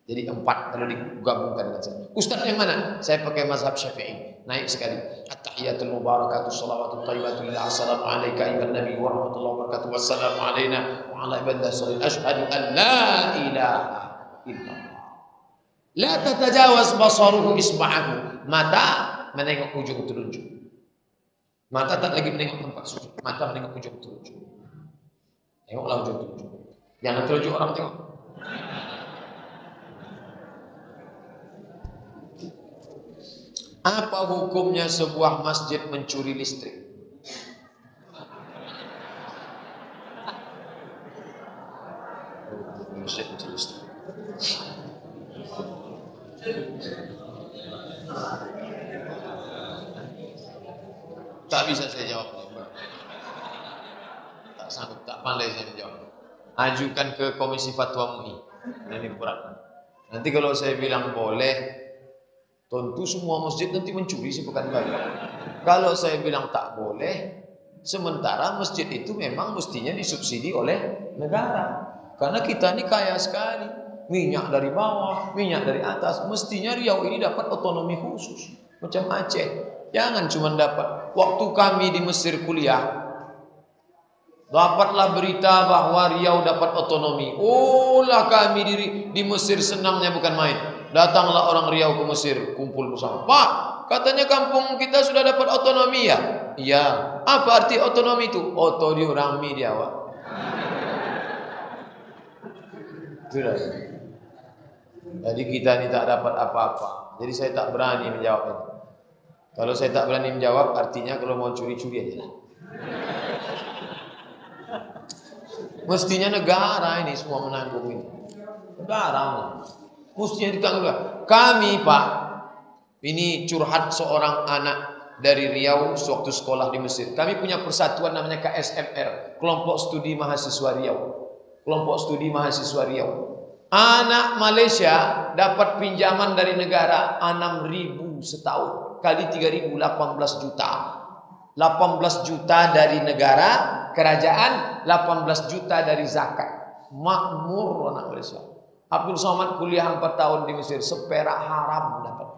Jadi 4 kalau digabungkan dengan saya. Ustaz yang mana? Saya pakai mazhab Syafi'i. Naik sekali. At-tahiyatul mubarakatuh, shalawatut thayyibatu lillah, assalamu alayka ayyuhan nabi wa rahmatullahi wa barakatuh, wassalamu alayna wa ala ibadillah sholihin, asyhadu an la ilaha illallah. La tatajawaz basaruhu isba'ahu. Mata menengok ujung telunjuk. Mata tak lagi menengok tempat sujud. Mata menengok ujung telunjuk. Tengoklah ujung telunjuk. Jangan telunjuk orang tengok. Apa hukumnya sebuah masjid mencuri listrik? Masjid mencuri listrik. Tak bisa saya jawab. Tak sanggup, tak pandai saya menjawab. Ajukan ke Komisi Fatwa MUI. Ini berat. Nanti kalau saya bilang boleh, tentu semua masjid nanti mencuri si pekan baru. Kalau saya bilang tak boleh, sementara masjid itu memang mestinya disubsidi oleh negara. Karena kita ini kaya sekali. Minyak dari bawah, minyak dari atas. Mestinya Riau ini dapat otonomi khusus. Macam Aceh. Jangan cuma dapat. Waktu kami di Mesir kuliah, dapatlah berita bahwa Riau dapat otonomi. Lah kami di Mesir senangnya bukan main. Datanglah orang Riau ke Mesir, kumpul bersama. Pak, katanya kampung kita sudah dapat otonomi ya? Iya. Apa arti otonomi itu? Oto diurami dia, Pak. Sudah. Jadi kita ini tak dapat apa-apa. Jadi saya tak berani menjawab ini. Kalau saya tak berani menjawab, artinya kalau mau curi-curi aja lah. Mestinya negara ini semua menanggung ini. Negara mestinya ditanggung. Kami Pak, ini curhat seorang anak dari Riau sewaktu sekolah di Mesir. Kami punya persatuan namanya KSMR, Kelompok Studi Mahasiswa Riau. Kelompok Studi Mahasiswa Riau. Anak Malaysia dapat pinjaman dari negara 6.000 setahun. Kali 3.000, 18 juta. 18 juta dari negara, kerajaan, 18 juta dari zakat. Makmur anak Malaysia. Abdul Somad kuliah 4 tahun di Mesir, seperak haram dapat.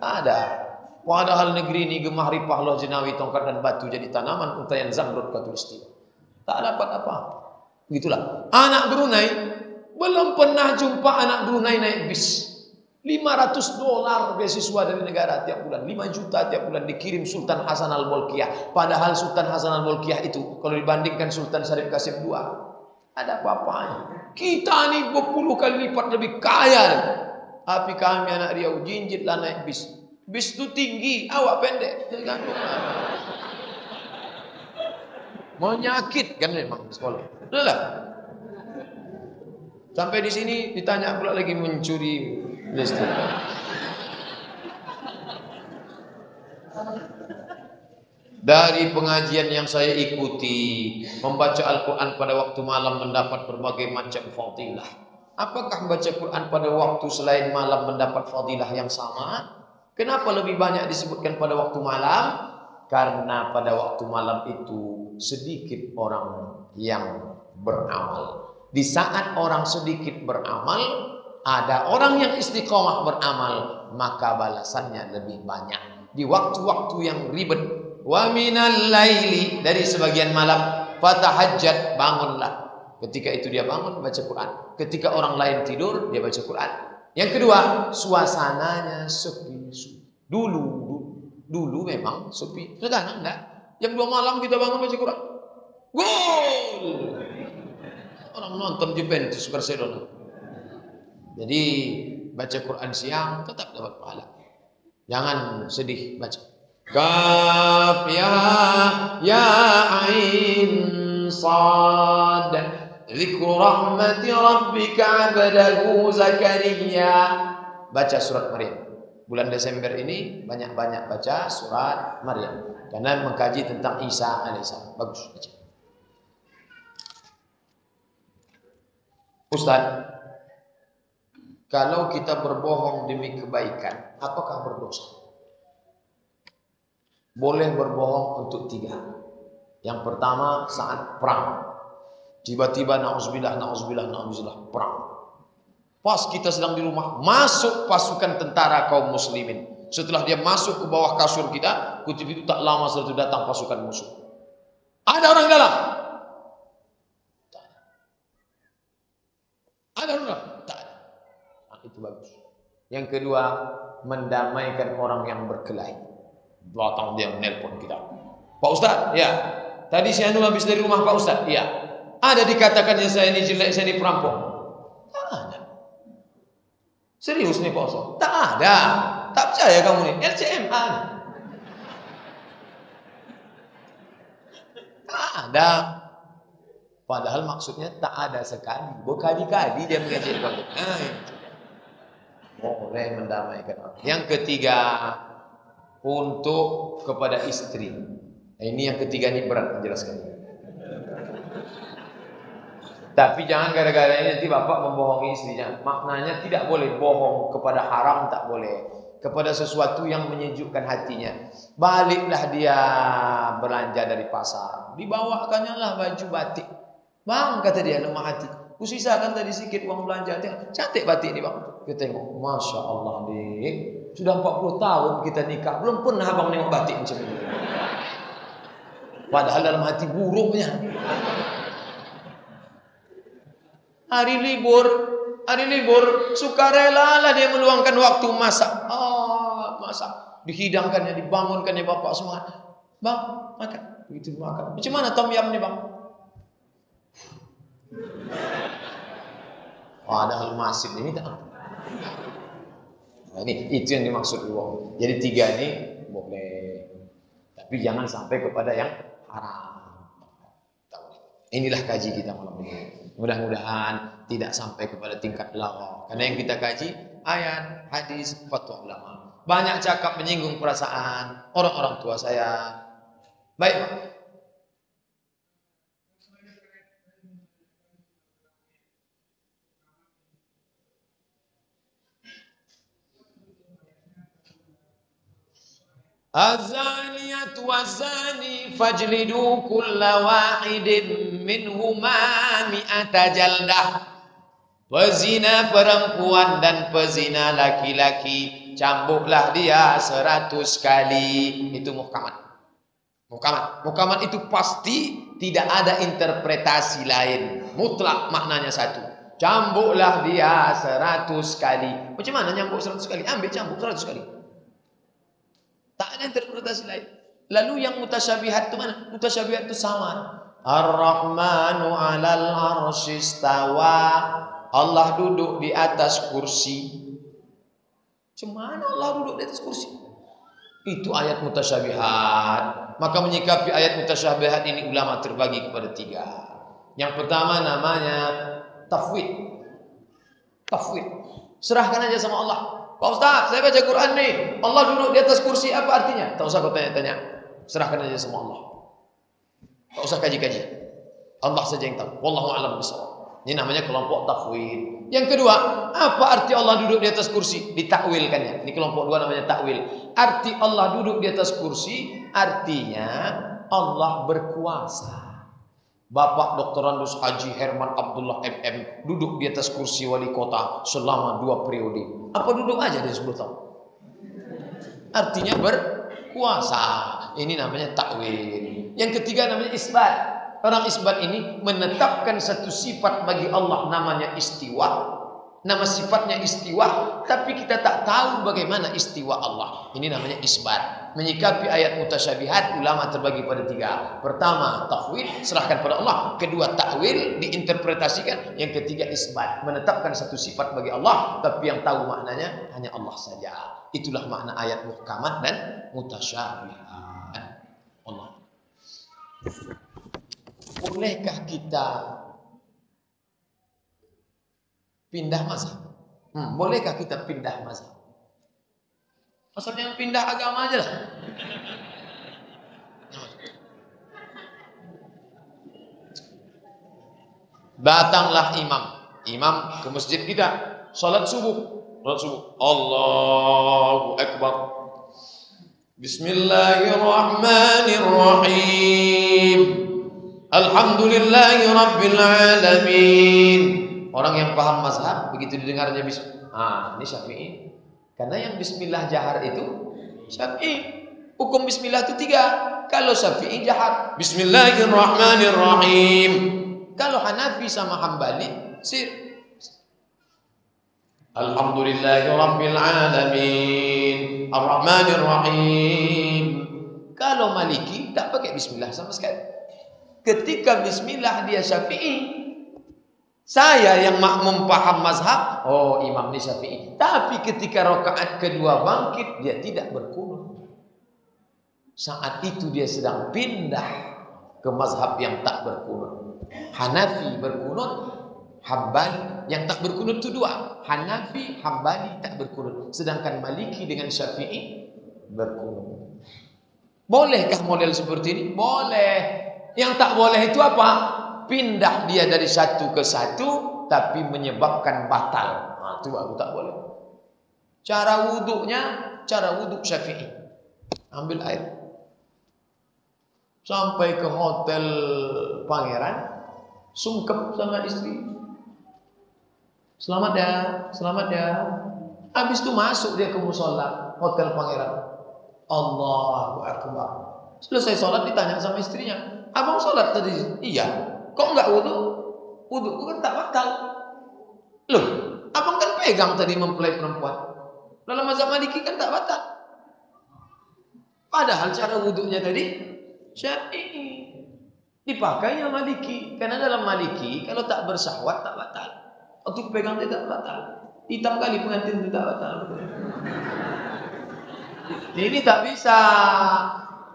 Ada. Padahal negeri ini gemah ripah loh jenawi, tongkat dan batu jadi tanaman, untayan zamrud katulistiwa. Tak dapat apa. Begitulah. Anak Brunei belum pernah jumpa anak Brunei naik bis. $500 beasiswa dari negara tiap bulan, 5 juta tiap bulan dikirim Sultan Hasan Al-Bolkiah. Padahal Sultan Hasan Al-Bolkiah itu kalau dibandingkan Sultan Syarif Qasim II, ada apa-apanya. Kita ini 20 kali lipat lebih kaya. Tapi kami anak Riau jinjitlah naik bis. Bis itu tinggi, awak pendek. Menyakitkan memang sekolah. Udahlah. Sampai di sini ditanya pula lagi mencuri listrik. Dari pengajian yang saya ikuti, membaca Al-Quran pada waktu malam mendapat berbagai macam fadilah. Apakah membaca Quran pada waktu selain malam mendapat fadilah yang sama? Kenapa lebih banyak disebutkan pada waktu malam? Karena pada waktu malam itu sedikit orang yang beramal. Di saat orang sedikit beramal, ada orang yang istiqomah beramal, maka balasannya lebih banyak. Di waktu-waktu yang ribet, wa minal laili, dari sebagian malam, fatahajjat, bangunlah. Ketika itu dia bangun baca Quran. Ketika orang lain tidur dia baca Quran. Yang kedua, suasananya sepi. Dulu memang sepi. Sekarang enggak. Jam 2 malam kita bangun baca Quran. Gol! Orang nonton Juventus Barcelona. Jadi baca Quran siang tetap dapat pahala. Jangan sedih baca. Kaf ya ya ain sad. Dzikru rahmati rabbika 'abdahu Zakaria. Baca surat Maryam. Bulan Desember ini banyak-banyak baca surat Maryam karena mengkaji tentang Isa alaihissalam. Bagus baca. Ustaz, kalau kita berbohong demi kebaikan, apakah berdosa? Boleh berbohong untuk 3. Yang pertama saat perang. Tiba-tiba na'udzubillah perang. Pas kita sedang di rumah, masuk pasukan tentara kaum muslimin. Setelah dia masuk ke bawah kasur kita, kutip itu tak lama setelah itu datang pasukan musuh. Ada orang dalam? Tak ada. Ada orang dalam? Tak ada. Nah, itu bagus. Yang kedua, mendamaikan orang yang berkelahi. Datang dia menelpon kita. Pak Ustaz, ya. Tadi si Anu habis dari rumah Pak Ustaz, ya. Ada dikatakannya saya ini jelek, saya ini perampok. Tak ada. Serius nih Pak Ustaz? Tak ada. Tak percaya kamu nih? LCMA. Tak ada. Padahal maksudnya tak ada sekali. Berkali-kali dia mengajak kamu. Boleh mendamaikan orang. Yang ketiga, untuk kepada istri. Nah, ini yang ketiga ini berat menjelaskannya. Tapi jangan gara-gara ini nanti bapak membohongi istrinya. Maknanya tidak boleh bohong kepada haram, tak boleh. Kepada sesuatu yang menyejukkan hatinya. Baliklah dia belanja dari pasar. Dibawakannya lah baju batik. Bang, kata dia lemah hati. Kusisakan tadi sedikit uang belanja. Cantik batik ini bang. Kita tengok. Masya Allah nih. Sudah 40 tahun kita nikah. Belum pernah abang nengok batik macam ini. Padahal dalam hati buruknya. Hari libur, sukarela lah dia meluangkan waktu masak. Masak. Dihidangkannya, dibangunkannya bapak semangat. Bang, makan. Begitu makan. Macam mana tom yum nih bang? Padahal masif ini tak. Nah, ini itu yang dimaksud Allah. Jadi 3 ini boleh. Tapi jangan sampai kepada yang haram. Inilah kaji kita malam ini. Mudah-mudahan tidak sampai kepada tingkat lawak. Karena yang kita kaji ayat, hadis, fatwa ulama. Banyak cakap menyinggung perasaan orang-orang tua saya. Baik, Pak. Az-zaniyatu waz-zani fajlidu kulla wahidin minhuma mi'ata jaldah. Pezina perempuan dan pezina laki-laki, cambuklah dia 100 kali. Itu muhkamat. Muhkamat itu pasti tidak ada interpretasi lain. Mutlak maknanya satu. Cambuklah dia 100 kali. Macam mana nyambuk 100 kali? Ambil cambuk 100 kali. Tak ada interpretasi lain. Lalu yang mutasyabihat itu mana? Mutasyabihat itu sama. Ar-Rahmanu 'alal 'arsy istawa. Allah duduk di atas kursi. Cuma Allah duduk di atas kursi. Itu ayat mutasyabihat. Maka menyikapi ayat mutasyabihat ini ulama terbagi kepada 3. Yang pertama namanya tafwid. Serahkan aja sama Allah. Pak Ustaz, saya baca Quran nih. Allah duduk di atas kursi, apa artinya? Tak usah kau tanya-tanya. Serahkan aja sama Allah. Tak usah kaji-kaji. Allah saja yang tahu. Wallahu a'lam bishawab. Ini namanya kelompok tafwid. Yang kedua, apa arti Allah duduk di atas kursi? Ditakwilkannya. Ini kelompok 2 namanya takwil. Arti Allah duduk di atas kursi artinya Allah berkuasa. Bapak Dr. Randus Haji Herman Abdullah MM duduk di atas kursi wali kota selama 2 periode. Apa duduk aja dia 10 tahun? Artinya berkuasa. Ini namanya takwil. Yang ketiga namanya isbat. Orang isbat ini menetapkan satu sifat bagi Allah namanya istiwa. Nama sifatnya istiwa, tapi kita tak tahu bagaimana istiwa Allah. Ini namanya isbat. Menyikapi ayat mutasyabihat ulama terbagi pada 3. Pertama tafwid, serahkan pada Allah. Kedua takwil, diinterpretasikan. Yang ketiga isbat, menetapkan satu sifat bagi Allah, tapi yang tahu maknanya hanya Allah saja. Itulah makna ayat muhkamat dan mutasyabihat. Allah. Bolehkah kita pindah mazhab? Bolehkah kita pindah mazhab? Asal yang pindah agama aja lah. Datanglah imam ke masjid kita, salat subuh. Allahu Akbar. Bismillahirrahmanirrahim. Alhamdulillahi Rabbil Alamin. Orang yang paham mazhab, begitu didengarnya bismillah, ini Syafi'i. Karena yang bismillah jahar itu Syafi'i. Hukum bismillah itu 3. Kalau Syafi'i jahar, Bismillahirrahmanirrahim. Kalau Hanafi sama Hambali sir. Alhamdulillahi Rabbil Alamin Ar-Rahmanir-Rahim. Kalau Maliki tak pakai bismillah sama sekali. Ketika bismillah dia Syafi'i. Saya yang makmum paham mazhab, oh imam ini Syafi'i. Tapi ketika rakaat kedua bangkit, dia tidak berkunut. Saat itu dia sedang pindah ke mazhab yang tak berkunut. Hanafi berkunut, Hambali yang tak berkunut itu 2. Hanafi, Hambali tak berkunut. Sedangkan Maliki dengan Syafi'i berkunut. Bolehkah model seperti ini? Boleh. Yang tak boleh itu apa? Pindah dia dari satu ke satu, tapi menyebabkan batal. Nah, itu aku tak boleh. Cara wuduknya, cara wuduk Syafi'i. Ambil air. Sampai ke hotel Pangeran, sungkep sama istri. Selamat ya, selamat ya. Habis itu masuk dia ke musola hotel Pangeran. Allahu Akbar. Selesai sholat ditanya sama istrinya, abang sholat tadi? Iya. Kok enggak wudhu? Wudhuku kan tak batal. Loh, abang kan pegang tadi mempelai perempuan. Dalam mazhab Maliki kan tak batal. Padahal cara wudhunya tadi Syafi'i. Dipakainya Maliki. Karena dalam Maliki kalau tak bersahwat tak batal. Untuk pegang tidak batal. Hitam kali pengantin itu tak batal. Ini tak bisa.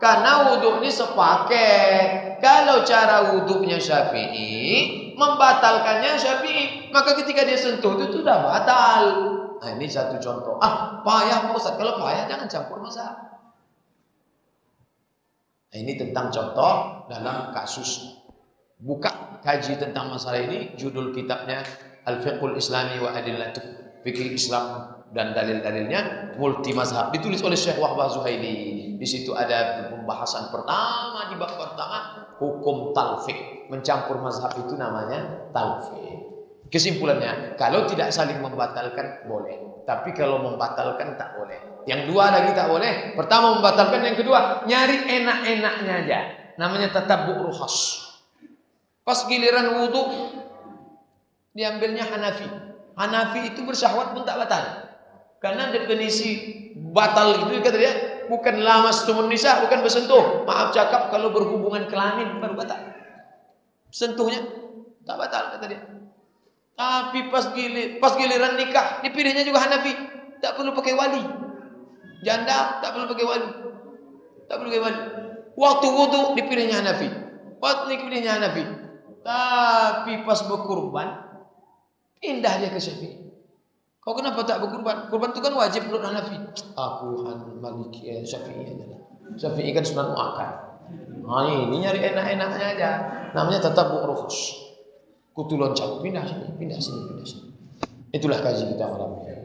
Karena wudhu ini sepaket. Kalau cara wudhunya Syafi'i, membatalkannya Syafi'i, maka ketika dia sentuh itu sudah batal. Nah, ini satu contoh. Payah Pak Ustaz. Kalau payah jangan campur mazhab. Nah, ini tentang contoh dalam kasus. Buka kaji tentang masalah ini. Judul kitabnya Al-Fiqhul Islami wa Adillatuh. Fikih Islam dan dalil-dalilnya multi mazhab. Ditulis oleh Syekh Wahbah Zuhaili. Di situ ada pembahasan pertama, di bab pertama hukum talfiq. Mencampur mazhab itu namanya talfiq. Kesimpulannya, kalau tidak saling membatalkan boleh, tapi kalau membatalkan tak boleh. Yang dua lagi tak boleh. Pertama membatalkan, yang kedua nyari enak-enaknya aja. Namanya tatabbu' rukhas. Pas giliran wudu diambilnya Hanafi. Hanafi itu bersyahwat pun tak batal. Karena definisi batal itu kata dia bukan lamastumun nisa, bukan bersentuh. Maaf cakap, kalau berhubungan kelamin baru batal. Sentuhnya tak batal kata dia. Tapi pas giliran nikah, dipilihnya juga Hanafi. Tak perlu pakai wali. Janda tak perlu pakai wali. Tak perlu pakai wali. Waktu wudu dipilihnya Hanafi. Waktu dipilihnya Hanafi. Tapi pas berkurban, pindah dia ke Syafi'i. Kau kenapa tak berkurban? Kurban itu kan wajib menurut Hanafi. Aku Maliki, Syafi'i aja lah. Syafi'i kan sunat muakkad. Nah, ini nyari enak-enaknya aja. Namanya tatabbu' rukhas. Kutu loncat, pindah sini, pindah sini, pindah sini. Itulah kaji kita malam ini.